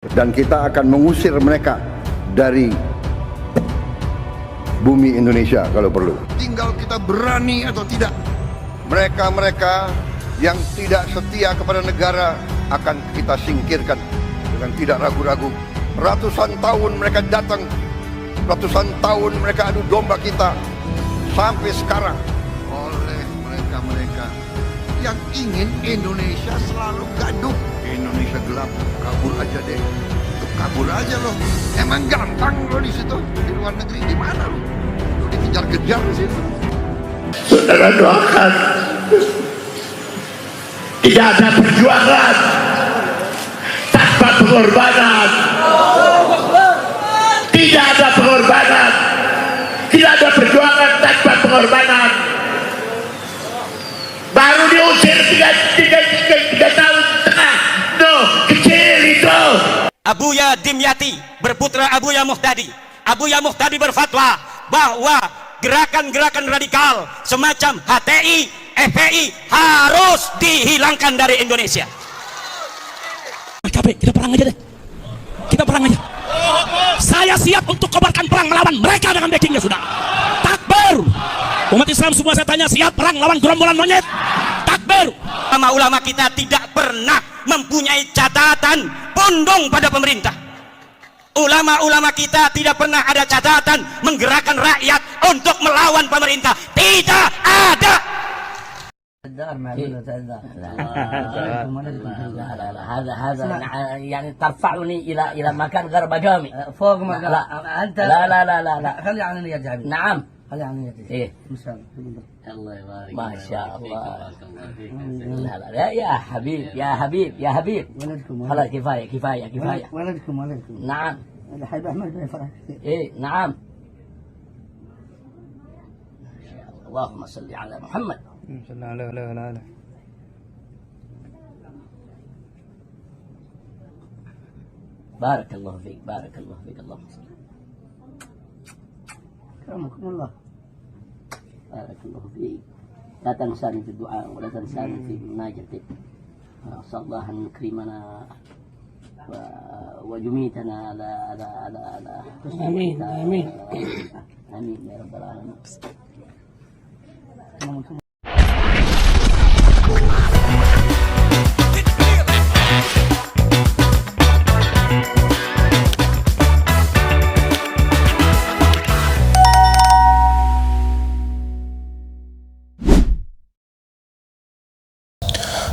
Dan kita akan mengusir mereka dari bumi Indonesia kalau perlu. Tinggal kita berani atau tidak. Mereka-mereka yang tidak setia kepada negara akan kita singkirkan dengan tidak ragu-ragu. Ratusan tahun mereka datang, ratusan tahun mereka adu domba kita, sampai sekarang oleh mereka-mereka yang ingin Indonesia selalu gaduh. Indonesia gelap, kabur aja deh. Kabur aja loh. Emang gampang loh di situ, di luar negeri di mana loh? Lo dikejar-kejar di situ. Saudara doakan, tidak ada perjuangan tanpa pengorbanan. Tidak ada pengorbanan. Tidak ada perjuangan tanpa pengorbanan. Baru diusir tiga tahun setengah. No, kecil itu. Abuya Dimyati berputra Abuya Muhtadi. Abuya Muhtadi berfatwa bahwa gerakan-gerakan radikal semacam HTI, FPI harus dihilangkan dari Indonesia. PKB, kita perang aja deh. Kita perang aja. Saya siap untuk kobarkan perang melawan mereka dengan backingnya sudah. Takbir. Umat Islam semua saya tanya, siap perang lawan gerombolan monyet? Takbir. Ulama-ulama kita tidak pernah mempunyai catatan pundung pada pemerintah. Ulama-ulama kita tidak pernah ada catatan menggerakkan rakyat untuk melawan pemerintah. Tidak ada. هذا يعني ترفعني الى مكان غير مقامي فوق مقام لا انت لا خلي عني يا جابر نعم خلي عني يا جابر ايه الله يبارك ما شاء الله لا يا حبيب يا حبيب يا حبيب خلاص كفايه ولدكم نعم الحبيب احمد بن فرح ايه نعم اللهم صل على محمد بارك الله فيك بارك الله فيك اللهم صل كرمكم الله بارك الله فيك لا تنساني في الدعاء ولا تنساني في مناجتك أسأل الله أن يكرمنا ويميتنا على آمين آمين آمين يا رب العالمين.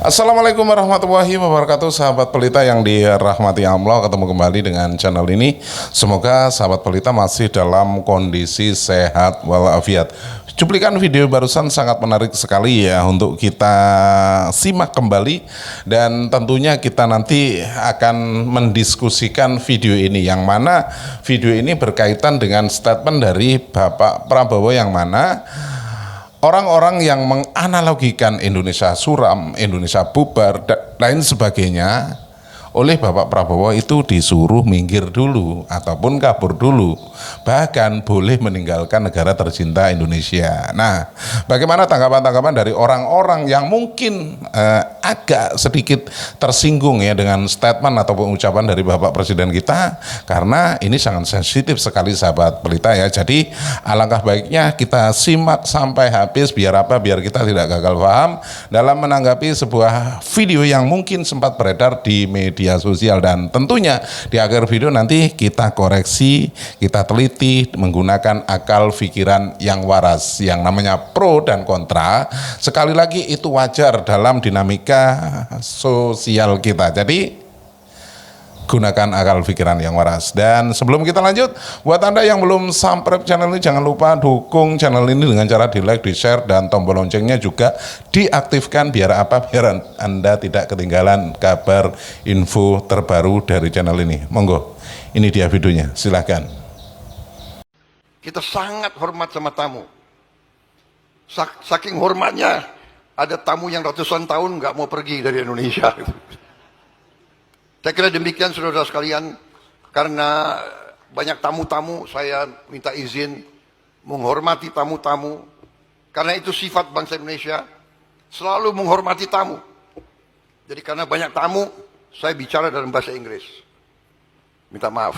Assalamualaikum warahmatullahi wabarakatuh, sahabat pelita yang dirahmati Allah. Ketemu kembali dengan channel ini. Semoga sahabat pelita masih dalam kondisi sehat walafiat. Cuplikan video barusan sangat menarik sekali ya untuk kita simak kembali, dan tentunya kita nanti akan mendiskusikan video ini, yang mana video ini berkaitan dengan statement dari Bapak Prabowo, yang mana orang-orang yang menganalogikan Indonesia suram, Indonesia bubar, dan lain sebagainya oleh Bapak Prabowo itu disuruh minggir dulu ataupun kabur dulu, bahkan boleh meninggalkan negara tercinta Indonesia. Nah, bagaimana tanggapan-tanggapan dari orang-orang yang mungkin agak sedikit tersinggung ya dengan statement ataupun ucapan dari Bapak Presiden kita, karena ini sangat sensitif sekali sahabat pelita ya. Jadi alangkah baiknya kita simak sampai habis, biar apa? Biar kita tidak gagal paham dalam menanggapi sebuah video yang mungkin sempat beredar di media sosial. Dan tentunya di akhir video nanti kita koreksi, kita teliti menggunakan akal pikiran yang waras. Yang namanya pro dan kontra, sekali lagi itu wajar dalam dinamika sosial kita. Jadi gunakan akal pikiran yang waras. Dan sebelum kita lanjut, buat Anda yang belum subscribe channel ini, jangan lupa dukung channel ini dengan cara di like, di share, dan tombol loncengnya juga diaktifkan. Biar apa? Biar Anda tidak ketinggalan kabar info terbaru dari channel ini. Monggo, ini dia videonya, silahkan. Kita sangat hormat sama tamu. Saking hormatnya, ada tamu yang ratusan tahun nggak mau pergi dari Indonesia. Saya kira demikian saudara sekalian, karena banyak tamu-tamu, saya minta izin menghormati tamu-tamu, karena itu sifat bangsa Indonesia, selalu menghormati tamu. Jadi karena banyak tamu, saya bicara dalam bahasa Inggris. minta maaf.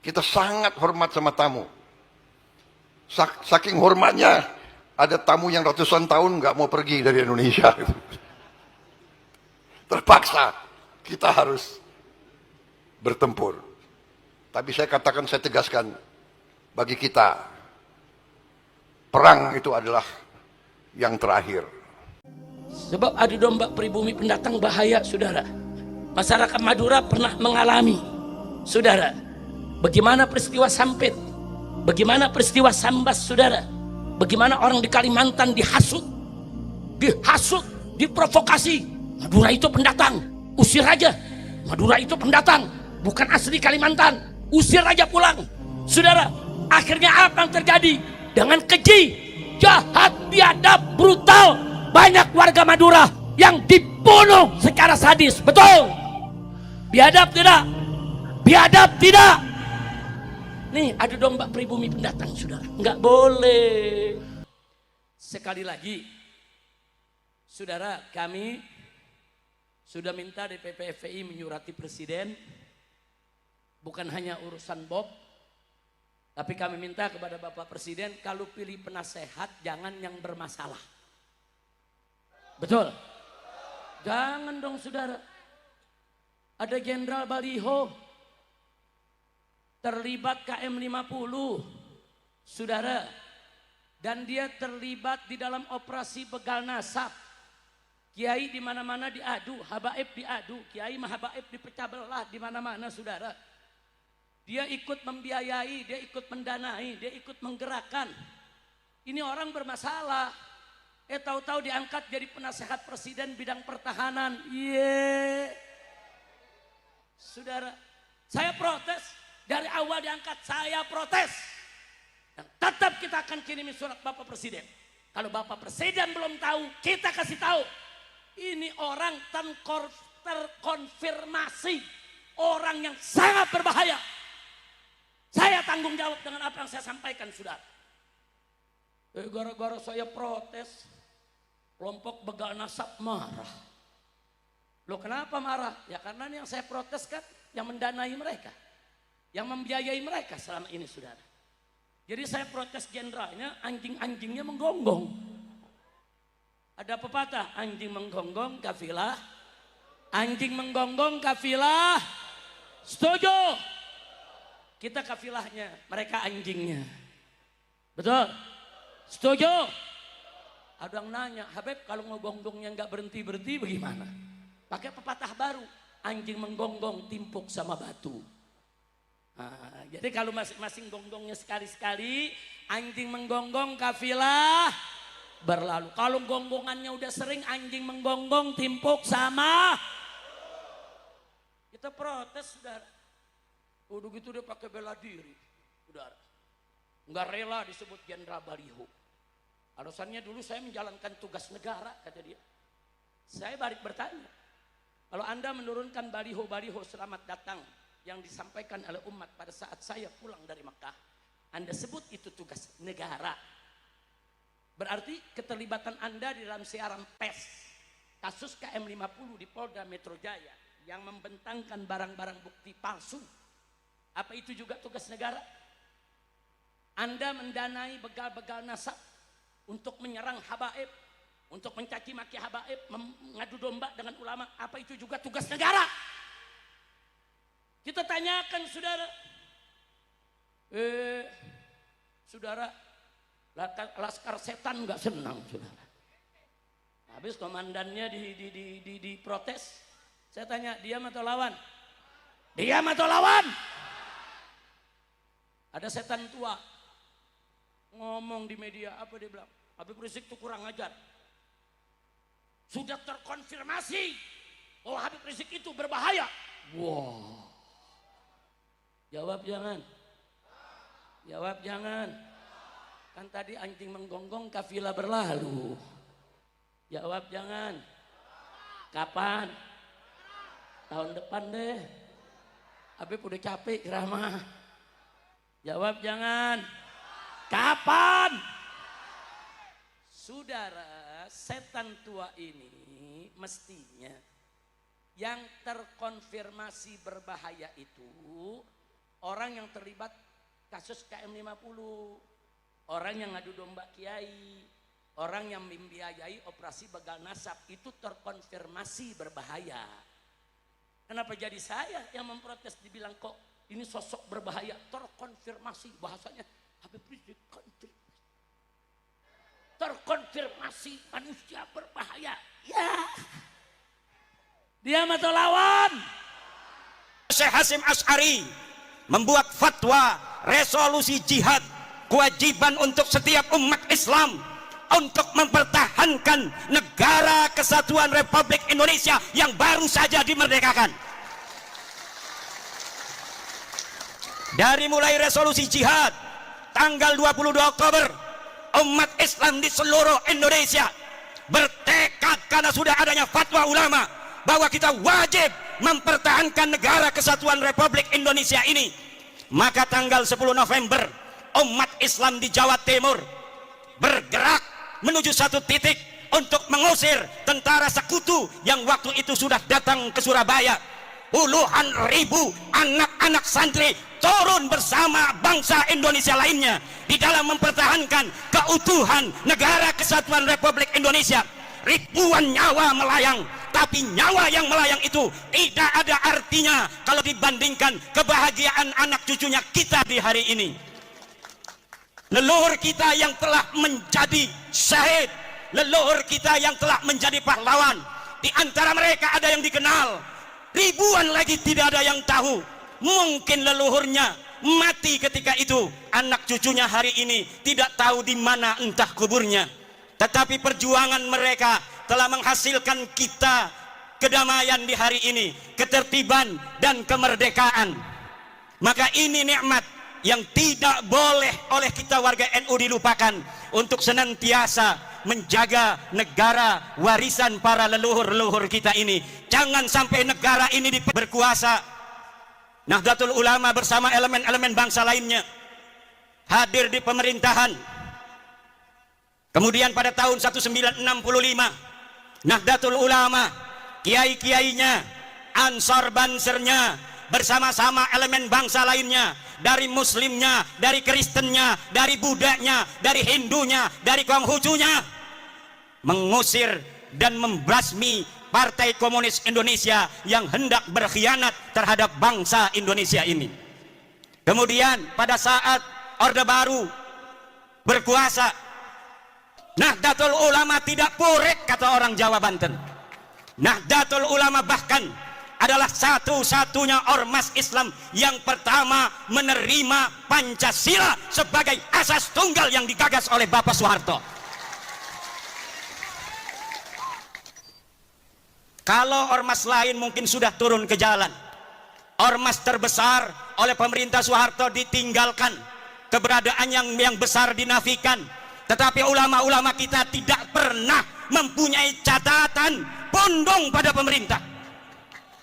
Kita sangat hormat sama tamu. Saking hormatnya, ada tamu yang ratusan tahun nggak mau pergi dari Indonesia. Terpaksa kita harus bertempur. Tapi saya katakan, saya tegaskan, bagi kita, perang itu adalah yang terakhir. Sebab adu domba pribumi pendatang bahaya, saudara. Masyarakat Madura pernah mengalami, saudara, bagaimana peristiwa Sampit, bagaimana peristiwa Sambas, saudara, bagaimana orang di Kalimantan dihasut, diprovokasi. Madura itu pendatang, usir aja. Madura itu pendatang, bukan asli Kalimantan, usir aja pulang. Saudara, akhirnya apa yang terjadi? Dengan keji, jahat, biadab, brutal, banyak warga Madura yang dibunuh secara sadis. Betul? Biadab tidak? Biadab tidak? Nih, adu domba pribumi pendatang, saudara. Enggak boleh. Sekali lagi, saudara, kami sudah minta DPP FPI menyurati Presiden, bukan hanya urusan Bob, tapi kami minta kepada Bapak Presiden, kalau pilih penasehat jangan yang bermasalah. Betul? Jangan dong, saudara. Ada Jenderal Baliho terlibat KM 50, saudara, dan dia terlibat di dalam operasi begal nasab. Kiai di mana-mana diadu, habaib diadu, kiai mahabaib dipecah belah di mana-mana, saudara. Dia ikut membiayai, dia ikut mendanai, dia ikut menggerakkan. Ini orang bermasalah. Tahu-tahu diangkat jadi penasehat presiden bidang pertahanan. Saudara, saya protes. Dari awal diangkat, saya protes. Dan tetap kita akan kirimi surat Bapak Presiden. Kalau Bapak Presiden belum tahu, kita kasih tahu. Ini orang terkonfirmasi. Orang yang sangat berbahaya. Saya tanggung jawab dengan apa yang saya sampaikan, saudara. Gara-gara saya protes, kelompok begal nasab marah. Loh, kenapa marah? Ya karena yang saya protes kan yang mendanai mereka, yang membiayai mereka selama ini, saudara. Jadi saya protes jenderalnya, anjing-anjingnya menggonggong. Ada pepatah, anjing menggonggong kafilah, anjing menggonggong kafilah. Setuju? Kita kafilahnya, mereka anjingnya. Betul? Setuju? Ada yang nanya, Habib kalau ngegonggongnya nggak berhenti-berhenti bagaimana? Pakai pepatah baru, anjing menggonggong timpuk sama batu. Nah, jadi kalau masing-masing gonggongnya sekali-sekali, anjing menggonggong kafilah berlalu. Kalau gonggongannya udah sering, anjing menggonggong timpuk sama. Kita protes, saudara. Udah gitu dia pakai bela diri, saudara. Nggak rela disebut Jenderal Baliho. Alasannya dulu saya menjalankan tugas negara, kata dia. Saya balik bertanya, kalau Anda menurunkan baliho-baliho selamat datang yang disampaikan oleh umat pada saat saya pulang dari Mekah, Anda sebut itu tugas negara. Berarti keterlibatan Anda di dalam siaran pers, kasus KM 50 di Polda Metro Jaya yang membentangkan barang-barang bukti palsu, apa itu juga tugas negara? Anda mendanai begal-begal nasab untuk menyerang habaib, untuk mencaci maki habaib, mengadu domba dengan ulama, apa itu juga tugas negara? Kita tanyakan, saudara. Saudara, laskar setan nggak senang, saudara. Habis komandannya diprotes, saya tanya, diam atau lawan? Diam atau lawan? Ada setan tua ngomong di media, apa dia bilang? Habib Rizik itu kurang ajar. Sudah terkonfirmasi bahwa Habib Rizik itu berbahaya. Wow. Jawab jangan. Jawab jangan. Kan tadi anjing menggonggong kafilah berlalu. Jawab jangan. Kapan? Tahun depan deh. Habib udah capek ceramah. Jawab jangan. Kapan? Saudara, setan tua ini mestinya Yang terkonfirmasi berbahaya itu orang yang terlibat kasus KM50, orang yang ngadu domba kiai, orang yang membiayai operasi begal nasab, itu terkonfirmasi berbahaya. Kenapa jadi saya yang memprotes dibilang kok ini sosok berbahaya? Terkonfirmasi, bahasanya Habib Rizik terkonfirmasi manusia berbahaya. Ya, dia atau lawan. Syekh Hasyim Asy'ari membuat fatwa resolusi jihad, kewajiban untuk setiap umat Islam untuk mempertahankan negara kesatuan Republik Indonesia yang baru saja dimerdekakan. Dari mulai resolusi jihad tanggal 22 Oktober, umat Islam di seluruh Indonesia bertekad karena sudah adanya fatwa ulama bahwa kita wajib mempertahankan negara kesatuan Republik Indonesia ini. Maka tanggal 10 November umat Islam di Jawa Timur bergerak menuju satu titik untuk mengusir tentara sekutu yang waktu itu sudah datang ke Surabaya. Puluhan ribu anak-anak santri turun bersama bangsa Indonesia lainnya di dalam mempertahankan keutuhan negara kesatuan Republik Indonesia. Ribuan nyawa melayang, tapi nyawa yang melayang itu tidak ada artinya kalau dibandingkan kebahagiaan anak cucunya kita di hari ini. Leluhur kita yang telah menjadi syahid, leluhur kita yang telah menjadi pahlawan, di antara mereka ada yang dikenal, ribuan lagi tidak ada yang tahu. Mungkin leluhurnya mati ketika itu, anak cucunya hari ini tidak tahu di mana entah kuburnya. Tetapi perjuangan mereka telah menghasilkan kita kedamaian di hari ini, ketertiban dan kemerdekaan. Maka ini nikmat yang tidak boleh oleh kita warga NU dilupakan untuk senantiasa menjaga negara warisan para leluhur-leluhur kita ini. Jangan sampai negara ini berkuasa. Nahdlatul Ulama bersama elemen-elemen bangsa lainnya hadir di pemerintahan. Kemudian pada tahun 1965 Nahdlatul Ulama, kiai-kiainya, ansor bansernya bersama-sama elemen bangsa lainnya, dari muslimnya, dari kristennya, dari budaknya, dari hindunya, dari konghucunya, mengusir dan membasmi Partai Komunis Indonesia yang hendak berkhianat terhadap bangsa Indonesia ini. Kemudian pada saat Orde Baru berkuasa, Nahdlatul Ulama tidak purek, kata orang Jawa Banten. Nahdlatul Ulama bahkan adalah satu-satunya ormas Islam yang pertama menerima Pancasila sebagai asas tunggal yang digagas oleh Bapak Soeharto. Kalau ormas lain mungkin sudah turun ke jalan, ormas terbesar oleh pemerintah Soeharto ditinggalkan, keberadaan yang besar dinafikan. Tetapi ulama-ulama kita tidak pernah mempunyai catatan pondong pada pemerintah.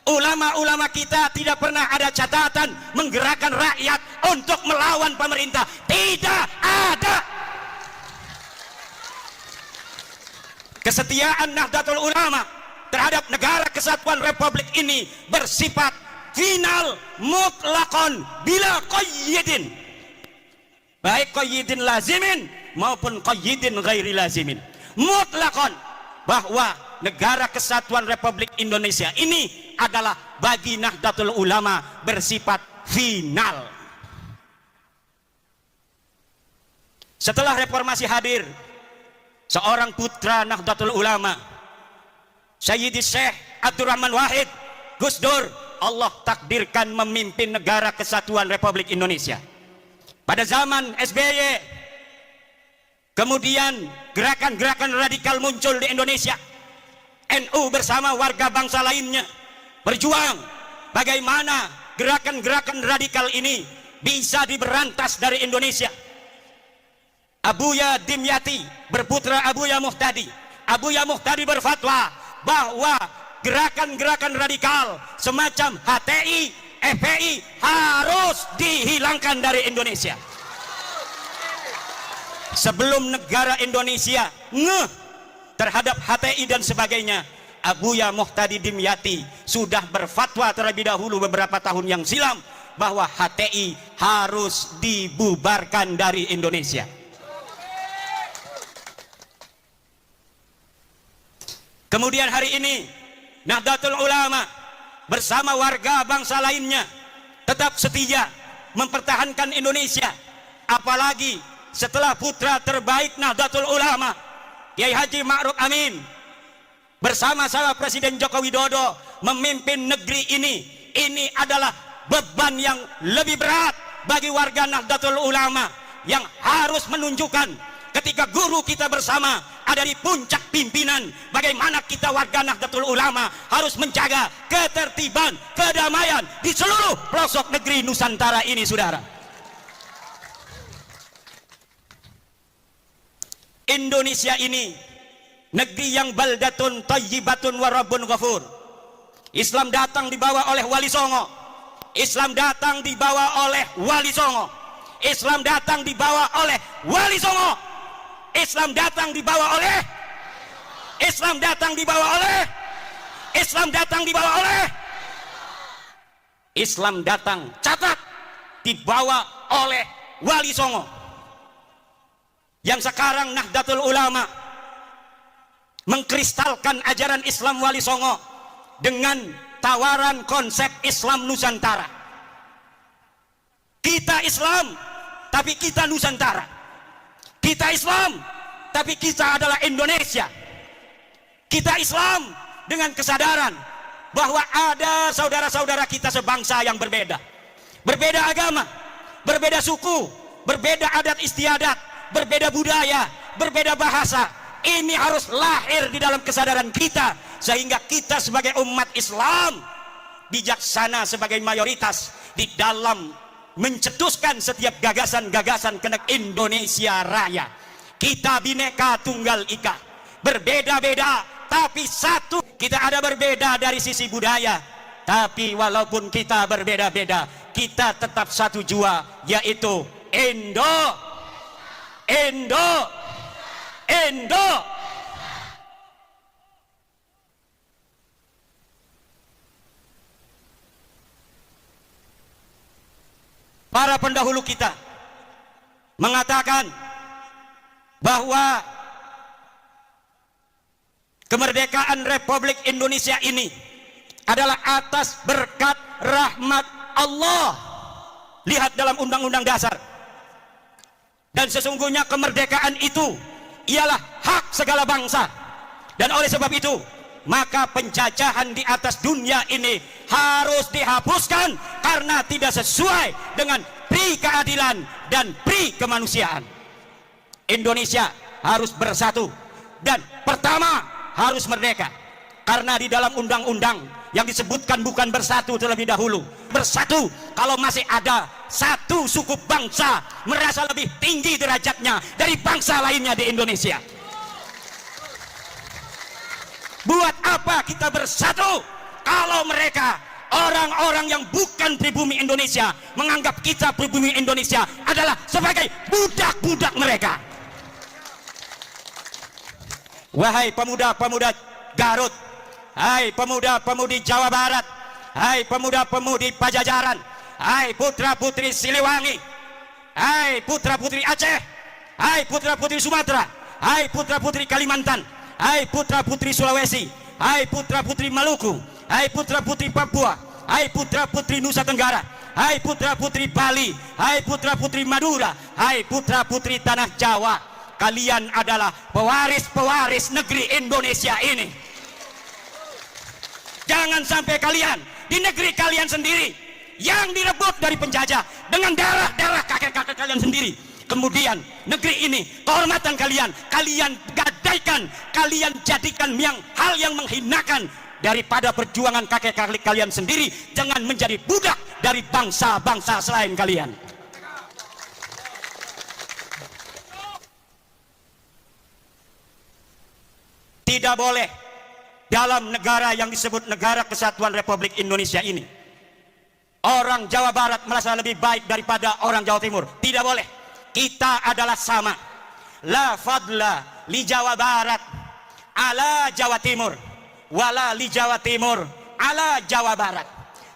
Ulama-ulama kita tidak pernah ada catatan menggerakkan rakyat untuk melawan pemerintah. Tidak ada. Kesetiaan Nahdlatul Ulama terhadap negara kesatuan Republik ini bersifat final, mutlakon, bila qayyidin, baik qayyidin lazimin maupun qayyidin ghairi lazimin, mutlakon, bahwa negara kesatuan Republik Indonesia ini adalah bagi Nahdlatul Ulama bersifat final. Setelah reformasi hadir seorang putra Nahdlatul Ulama, Sayyidi Syekh Abdurrahman Wahid Gus Dur, Allah takdirkan memimpin negara kesatuan Republik Indonesia. Pada zaman SBY, kemudian gerakan-gerakan radikal muncul di Indonesia. NU bersama warga bangsa lainnya berjuang bagaimana gerakan-gerakan radikal ini bisa diberantas dari Indonesia. Abuya Dimyati berputra Abuya Muhtadi. Abuya Muhtadi berfatwa bahwa gerakan-gerakan radikal semacam HTI, FPI harus dihilangkan dari Indonesia. Sebelum negara Indonesia ngeh terhadap HTI dan sebagainya, Abuya Muhtadi Dimyati sudah berfatwa terlebih dahulu beberapa tahun yang silam bahwa HTI harus dibubarkan dari Indonesia. Kemudian hari ini Nahdlatul Ulama bersama warga bangsa lainnya tetap setia mempertahankan Indonesia, apalagi setelah putra terbaik Nahdlatul Ulama Kiai Haji Ma'ruf Amin bersama-sama Presiden Joko Widodo memimpin negeri ini adalah beban yang lebih berat bagi warga Nahdlatul Ulama yang harus menunjukkan ketika guru kita bersama ada di puncak pimpinan, bagaimana kita warga Nahdlatul Ulama harus menjaga ketertiban, kedamaian di seluruh pelosok negeri Nusantara ini, saudara. Indonesia ini negeri yang baldatun thayyibatun wa rabbun ghafur. Islam datang dibawa oleh Wali Songo. Islam datang dibawa oleh Wali Songo. Islam datang dibawa oleh Wali Songo. Islam datang dibawa oleh Islam datang dibawa oleh Islam datang dibawa oleh Islam datang, catat, dibawa oleh Wali Songo. Yang sekarang Nahdlatul Ulama mengkristalkan ajaran Islam Wali Songo dengan tawaran konsep Islam Nusantara. Kita Islam tapi kita Nusantara. Kita Islam tapi kita adalah Indonesia. Kita Islam dengan kesadaran bahwa ada saudara-saudara kita sebangsa yang berbeda agama, berbeda suku, berbeda adat istiadat, berbeda budaya, berbeda bahasa. Ini harus lahir di dalam kesadaran kita, sehingga kita sebagai umat Islam bijaksana sebagai mayoritas di dalam mencetuskan setiap gagasan-gagasan kenek Indonesia Raya. Kita Bhinneka Tunggal Ika, berbeda-beda tapi satu. Kita ada berbeda dari sisi budaya, tapi walaupun kita berbeda-beda, kita tetap satu jua, yaitu Indo. Para pendahulu kita mengatakan bahwa kemerdekaan Republik Indonesia ini adalah atas berkat rahmat Allah. Lihat dalam Undang-Undang Dasar. Dan sesungguhnya kemerdekaan itu ialah hak segala bangsa. Dan oleh sebab itu, maka penjajahan di atas dunia ini harus dihapuskan karena tidak sesuai dengan pri keadilan dan pri kemanusiaan. Indonesia harus bersatu, dan pertama harus merdeka, karena di dalam undang-undang yang disebutkan bukan bersatu terlebih dahulu. Bersatu kalau masih ada satu suku bangsa merasa lebih tinggi derajatnya dari bangsa lainnya di Indonesia. Buat apa kita bersatu kalau mereka, orang-orang yang bukan pribumi Indonesia, menganggap kita pribumi Indonesia adalah sebagai budak-budak mereka. Wahai pemuda-pemuda Garut, hai pemuda-pemudi Jawa Barat, hai pemuda-pemudi Pajajaran, hai putra-putri Siliwangi, hai putra-putri Aceh, hai putra-putri Sumatera, hai putra-putri Kalimantan, hai putra-putri Sulawesi, hai putra-putri Maluku, hai putra-putri Papua, hai putra-putri Nusa Tenggara, hai putra-putri Bali, hai putra-putri Madura, hai putra-putri Tanah Jawa. Kalian adalah pewaris-pewaris negeri Indonesia ini. Jangan sampai kalian di negeri kalian sendiri yang direbut dari penjajah dengan darah-darah kakek-kakek kalian sendiri. Kemudian negeri ini, kehormatan kalian, kalian gadaikan, kalian jadikan hal yang menghinakan daripada perjuangan kakek-kakek kalian sendiri. Jangan menjadi budak dari bangsa-bangsa selain kalian. Tidak boleh dalam negara yang disebut Negara Kesatuan Republik Indonesia ini orang Jawa Barat merasa lebih baik daripada orang Jawa Timur. Tidak boleh. Kita adalah sama. La fadla li Jawa Barat ala Jawa Timur, wala li Jawa Timur ala Jawa Barat.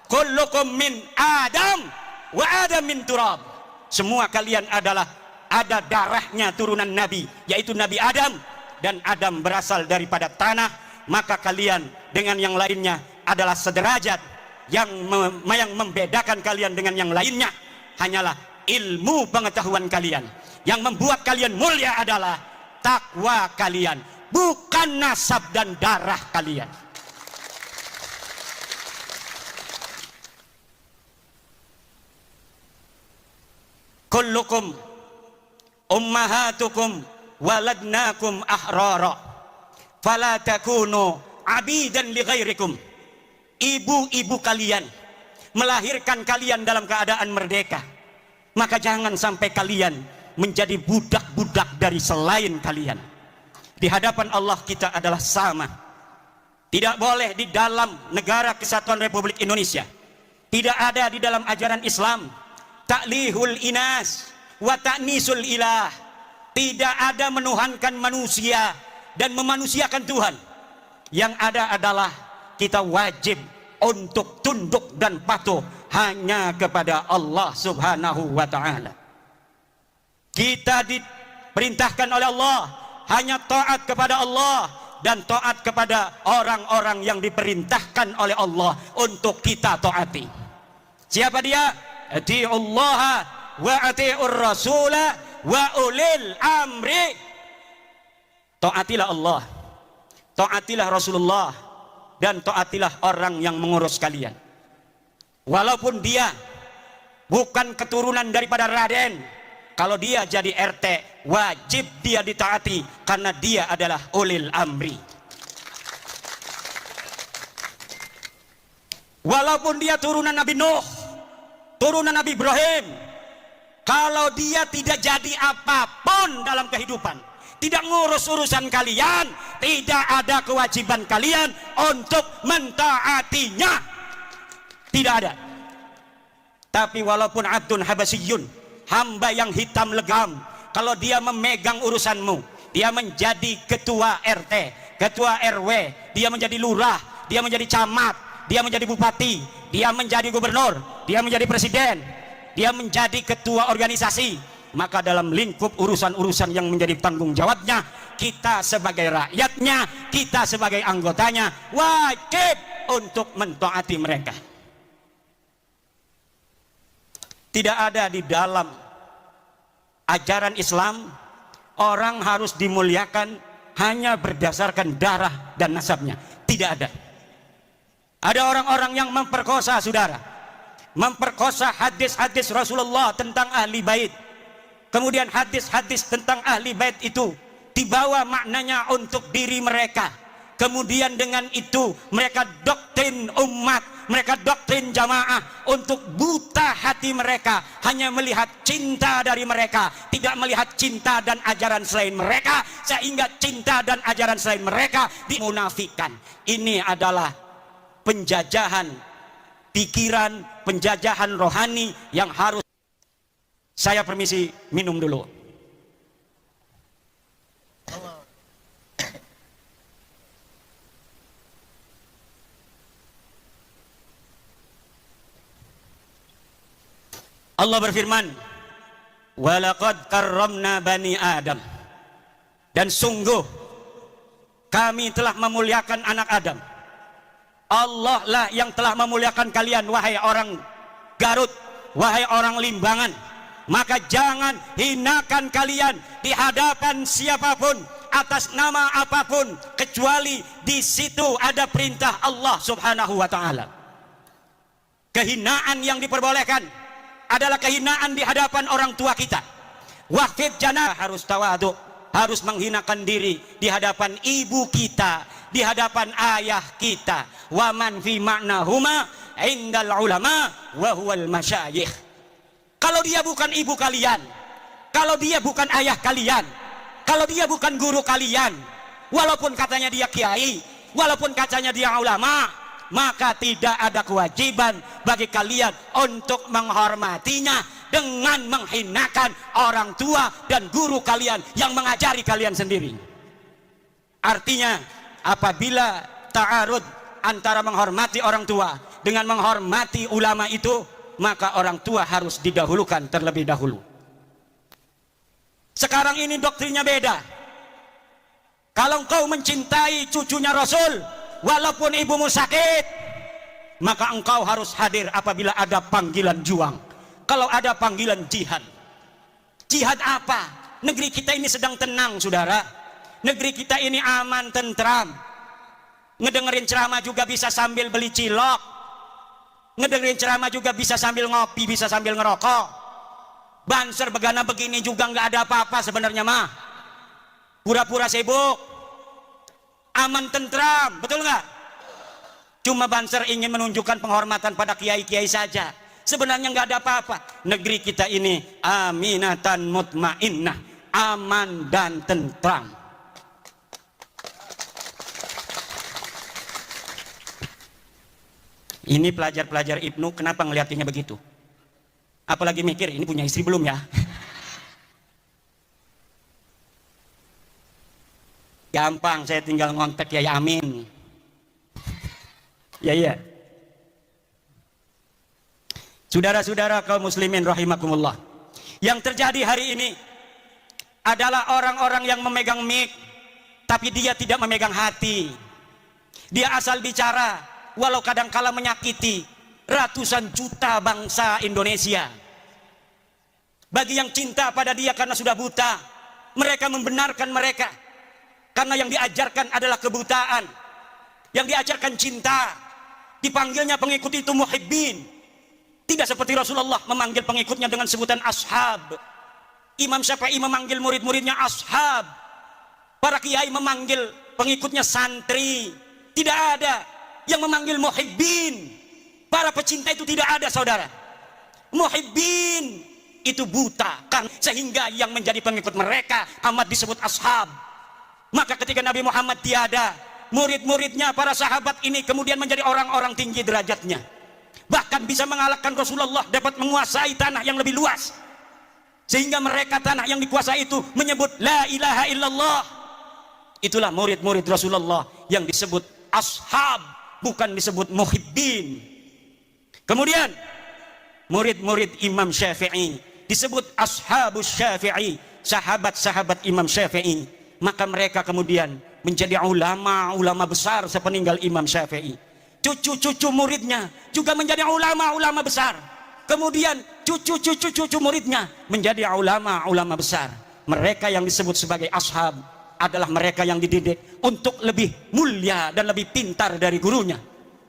Kullukum min Adam wa Adam min turab. Semua kalian adalah ada darahnya turunan Nabi, yaitu Nabi Adam, dan Adam berasal daripada tanah. Maka kalian dengan yang lainnya adalah sederajat. Yang membedakan kalian dengan yang lainnya hanyalah ilmu pengetahuan kalian. Yang membuat kalian mulia adalah takwa kalian, bukan nasab dan darah kalian. Kullukum ummahatukum waladnakum ahrara fala takunu abidan li ghairikum. Ibu-ibu kalian melahirkan kalian dalam keadaan merdeka, maka jangan sampai kalian menjadi budak-budak dari selain kalian. Di hadapan Allah kita adalah sama. Tidak boleh di dalam negara kesatuan Republik Indonesia, tidak ada di dalam ajaran Islam ta'lihul inas wa ta'nisul ilah. Tidak ada menuhankan manusia dan memanusiakan Tuhan. Yang ada adalah kita wajib untuk tunduk dan patuh hanya kepada Allah Subhanahu wa ta'ala. Kita diperintahkan oleh Allah hanya taat kepada Allah dan taat kepada orang-orang yang diperintahkan oleh Allah untuk kita taati. Siapa dia? Ati'ullaha wa ati'ur rasula wa ulil amri. Taatilah Allah, taatilah Rasulullah, dan taatilah orang yang mengurus kalian. Walaupun dia bukan keturunan daripada Raden, kalau dia jadi RT wajib dia ditaati karena dia adalah ulil amri. Walaupun dia turunan Nabi Nuh, turunan Nabi Ibrahim, kalau dia tidak jadi apapun dalam kehidupan, tidak ngurus urusan kalian, tidak ada kewajiban kalian untuk mentaatinya, tidak ada. Tapi walaupun abdun habasiyun, hamba yang hitam legam, kalau dia memegang urusanmu, dia menjadi ketua RT, ketua RW, dia menjadi lurah, dia menjadi camat, dia menjadi bupati, dia menjadi gubernur, dia menjadi presiden, dia menjadi ketua organisasi, maka dalam lingkup urusan-urusan yang menjadi tanggung jawabnya, kita sebagai rakyatnya, kita sebagai anggotanya wajib untuk mentaati mereka. Tidak ada di dalam ajaran Islam orang harus dimuliakan hanya berdasarkan darah dan nasabnya. Tidak ada. Ada orang-orang yang memperkosa saudara, memperkosa hadis-hadis Rasulullah tentang ahli bait. Kemudian hadis-hadis tentang ahli bait itu dibawa maknanya untuk diri mereka. Kemudian dengan itu mereka doktrin umat, mereka doktrin jamaah untuk buta hati mereka, hanya melihat cinta dari mereka, tidak melihat cinta dan ajaran selain mereka, sehingga cinta dan ajaran selain mereka dimunafikan. Ini adalah penjajahan pikiran, penjajahan rohani yang harus. Saya permisi minum dulu. Allah berfirman, walaqad karramna bani Adam, dan sungguh kami telah memuliakan anak Adam. Allah lah yang telah memuliakan kalian, wahai orang Garut, wahai orang Limbangan. Maka jangan hinakan kalian di hadapan siapapun atas nama apapun, kecuali di situ ada perintah Allah Subhanahu wa ta'ala. Kehinaan yang diperbolehkan adalah kehinaan di hadapan orang tua kita. Waqif janah, harus tawadhu, harus menghinakan diri di hadapan ibu kita, di hadapan ayah kita. Wa man fi ma'nahuma indal ulama wa huwal masyayikh. Kalau dia bukan ibu kalian, kalau dia bukan ayah kalian, kalau dia bukan guru kalian, walaupun katanya dia kiai, walaupun katanya dia ulama, maka tidak ada kewajiban bagi kalian untuk menghormatinya dengan menghinakan orang tua dan guru kalian yang mengajari kalian sendiri. Artinya apabila ta'arud antara menghormati orang tua dengan menghormati ulama itu, maka orang tua harus didahulukan terlebih dahulu. Sekarang ini doktrinnya beda. Kalau engkau mencintai cucunya Rasul walaupun ibumu sakit, maka engkau harus hadir apabila ada panggilan juang, kalau ada panggilan jihad. Jihad apa? Negeri kita ini sedang tenang, saudara. Negeri kita ini aman, tentram. Ngedengerin ceramah juga bisa sambil beli cilok, ngedengerin ceramah juga bisa sambil ngopi, bisa sambil ngerokok. Banser begana begini juga nggak ada apa-apa sebenarnya mah, pura-pura sibuk, aman tentram, betul nggak? Cuma Banser ingin menunjukkan penghormatan pada kiai-kiai saja, sebenarnya nggak ada apa-apa. Negeri kita ini aminatan mutmainnah, aman dan tentram. Ini pelajar-pelajar Ibnu kenapa ngeliatinnya begitu? Apalagi mikir ini punya istri belum ya? Gampang, saya tinggal ngontek Kiai Amin. Ya iya. Saudara-saudara kaum muslimin rahimakumullah, yang terjadi hari ini adalah orang-orang yang memegang mic tapi dia tidak memegang hati. Dia asal bicara walau kadangkala menyakiti ratusan juta bangsa Indonesia. Bagi yang cinta pada dia karena sudah buta, mereka membenarkan mereka karena yang diajarkan adalah kebutaan. Yang diajarkan cinta, dipanggilnya pengikut itu muhibbin. Tidak seperti Rasulullah memanggil pengikutnya dengan sebutan ashab. Imam Syafi'i memanggil murid-muridnya ashab. Para kiai memanggil pengikutnya santri. Tidak ada yang memanggil muhibbin. Para pecinta itu tidak ada, saudara. Muhibbin itu buta kan, sehingga yang menjadi pengikut mereka amat disebut ashab. Maka ketika Nabi Muhammad tiada, murid-muridnya para sahabat ini kemudian menjadi orang-orang tinggi derajatnya, bahkan bisa mengalahkan Rasulullah, dapat menguasai tanah yang lebih luas, sehingga mereka tanah yang dikuasai itu menyebut la ilaha illallah. Itulah murid-murid Rasulullah yang disebut ashab, bukan disebut muhibbin. Kemudian murid-murid Imam Syafi'i disebut ashabus Syafi'i, sahabat-sahabat Imam Syafi'i. Maka mereka kemudian menjadi ulama-ulama besar sepeninggal Imam Syafi'i. Cucu-cucu muridnya juga menjadi ulama-ulama besar. Kemudian cucu-cucu muridnya menjadi ulama-ulama besar. Mereka yang disebut sebagai ashab adalah mereka yang dididik untuk lebih mulia dan lebih pintar dari gurunya.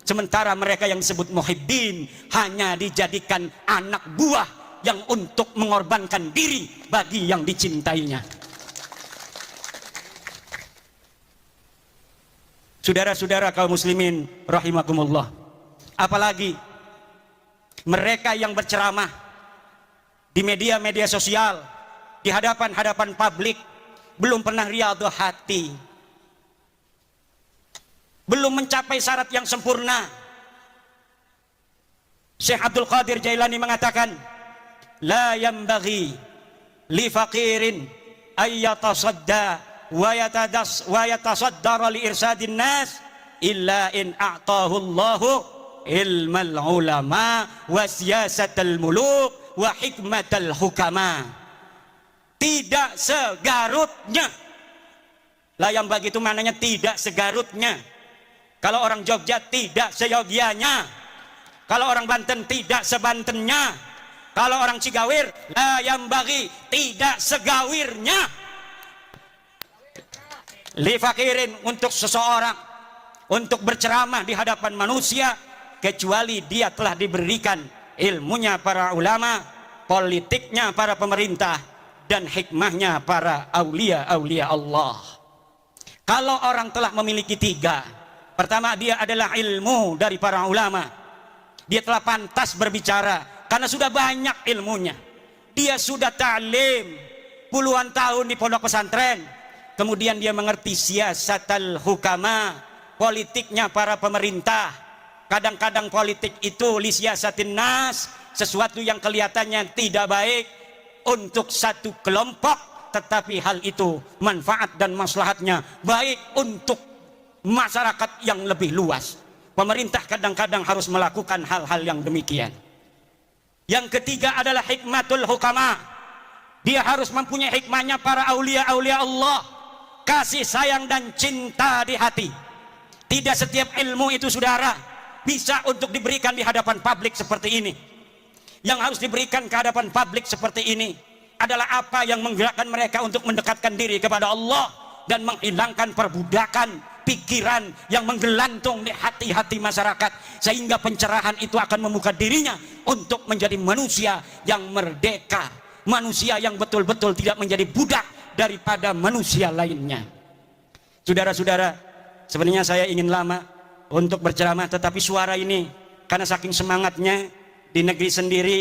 Sementara mereka yang disebut muhibbin hanya dijadikan anak buah yang untuk mengorbankan diri bagi yang dicintainya. Saudara-saudara kaum muslimin rahimakumullah, apalagi mereka yang berceramah di media-media sosial, di hadapan publik, belum pernah riyadhah hati, belum mencapai syarat yang sempurna. Syekh Abdul Qadir Jailani mengatakan, la yambaghi li faqirin ayyatasadda wa yatasaddara li irsadin nas illa in a'tahu Allahu ilmal ulama wa siyasatal muluk wa hikmatal hukama. Tidak segarutnya. Layam bagi itu maknanya tidak segarutnya. Kalau orang Jogja tidak seyogianya. Kalau orang Banten tidak sebantennya. Kalau orang Cigawir layam bagi tidak segawirnya. Li fakirin, untuk seseorang untuk berceramah di hadapan manusia kecuali dia telah diberikan ilmunya para ulama, politiknya para pemerintah, dan hikmahnya para aulia-aulia Allah. Kalau orang telah memiliki tiga, pertama dia adalah ilmu dari para ulama, dia telah pantas berbicara karena sudah banyak ilmunya, dia sudah ta'lim puluhan tahun di pondok pesantren, kemudian dia mengerti siyasatal hukama, politiknya para pemerintah. Kadang-kadang politik itu li siyasatin nas, sesuatu yang kelihatannya tidak baik untuk satu kelompok, tetapi hal itu manfaat dan maslahatnya baik untuk masyarakat yang lebih luas. Pemerintah kadang-kadang harus melakukan hal-hal yang demikian. Yang ketiga adalah hikmatul hukama. Dia harus mempunyai hikmahnya para aulia-aulia Allah, kasih sayang dan cinta di hati. Tidak setiap ilmu itu saudara bisa untuk diberikan di hadapan publik seperti ini. Yang harus diberikan ke hadapan publik seperti ini adalah apa yang menggerakkan mereka untuk mendekatkan diri kepada Allah dan menghilangkan perbudakan pikiran yang menggelantung di hati-hati masyarakat, sehingga pencerahan itu akan membuka dirinya untuk menjadi manusia yang merdeka, manusia yang betul-betul tidak menjadi budak daripada manusia lainnya. Saudara-saudara, sebenarnya saya ingin lama untuk berceramah, tetapi suara ini karena saking semangatnya di negeri sendiri,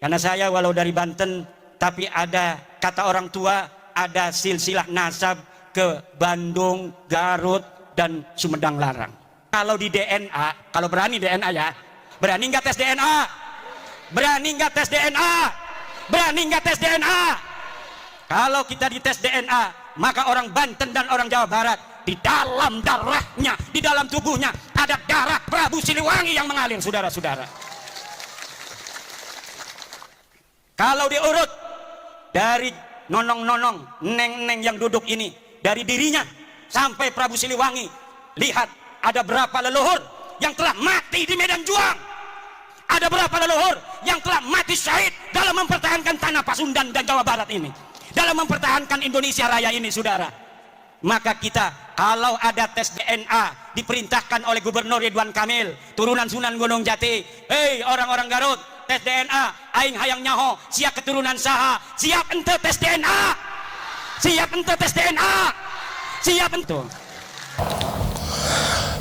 karena saya walau dari Banten, tapi ada kata orang tua, ada silsilah nasab ke Bandung, Garut, dan Sumedang Larang. Kalau di DNA, kalau berani DNA ya, berani nggak tes DNA? Berani nggak tes DNA? Berani nggak tes DNA? Kalau kita dites DNA, maka orang Banten dan orang Jawa Barat, di dalam darahnya, di dalam tubuhnya ada darah Prabu Siliwangi yang mengalir, saudara-saudara. Kalau diurut dari nonong-nonong, neng-neng yang duduk ini, dari dirinya sampai Prabu Siliwangi, lihat ada berapa leluhur yang telah mati di medan juang, ada berapa leluhur yang telah mati syahid dalam mempertahankan tanah Pasundan dan Jawa Barat ini, dalam mempertahankan Indonesia Raya ini, saudara. Maka kita kalau ada tes DNA diperintahkan oleh Gubernur Ridwan Kamil, turunan Sunan Gunung Jati, hei orang-orang Garut, tes DNA, aing hayang nyaho, siap keturunan saha, siap ente tes DNA, siap ente tes DNA, siap ente.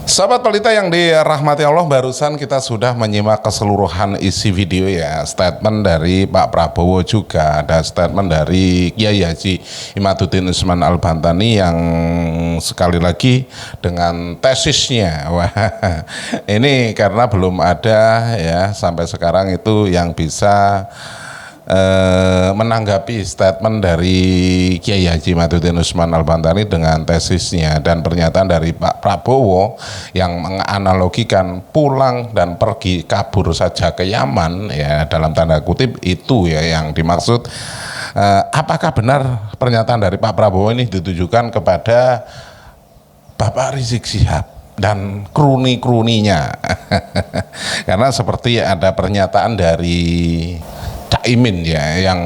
Sahabat Pelita yang dirahmati Allah, barusan kita sudah menyimak keseluruhan isi video ya. Statement dari Pak Prabowo, juga ada statement dari Kiai Haji Imaduddin Usman Al-Bantani yang sekali lagi dengan tesisnya. Wah, ini karena belum ada ya sampai sekarang itu yang bisa menanggapi statement dari Kiai Haji Imaduddin Usman Al-Bantani dengan tesisnya dan pernyataan dari Pak Prabowo yang menganalogikan pulang dan pergi kabur saja ke Yaman ya, dalam tanda kutip itu ya yang dimaksud. Apakah benar pernyataan dari Pak Prabowo ini ditujukan kepada Bapak Rizik Syihab dan kruni-kruninya? Karena seperti ada pernyataan dari Caimin ya yang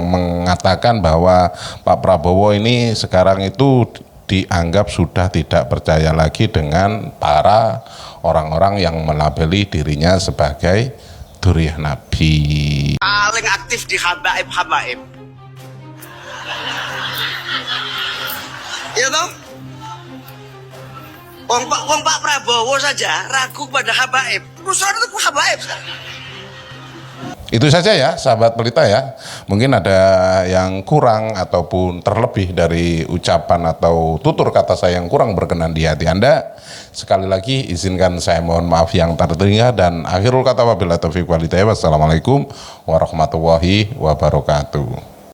mengatakan bahwa Pak Prabowo ini sekarang itu dianggap sudah tidak percaya lagi dengan para orang-orang yang melabeli dirinya sebagai Dzurriyyah Nabi. Paling aktif di habaib-habaib. Ya toh? Wong Pak Prabowo saja ragu pada habaib. Perusahaan itu habaib sekarang. Itu saja ya sahabat Pelita ya, mungkin ada yang kurang ataupun terlebih dari ucapan atau tutur kata saya yang kurang berkenan di hati Anda. Sekali lagi izinkan saya mohon maaf yang tertinggal, dan akhirul kata wabillahi taufiq wal hidayah. Wassalamualaikum warahmatullahi wabarakatuh.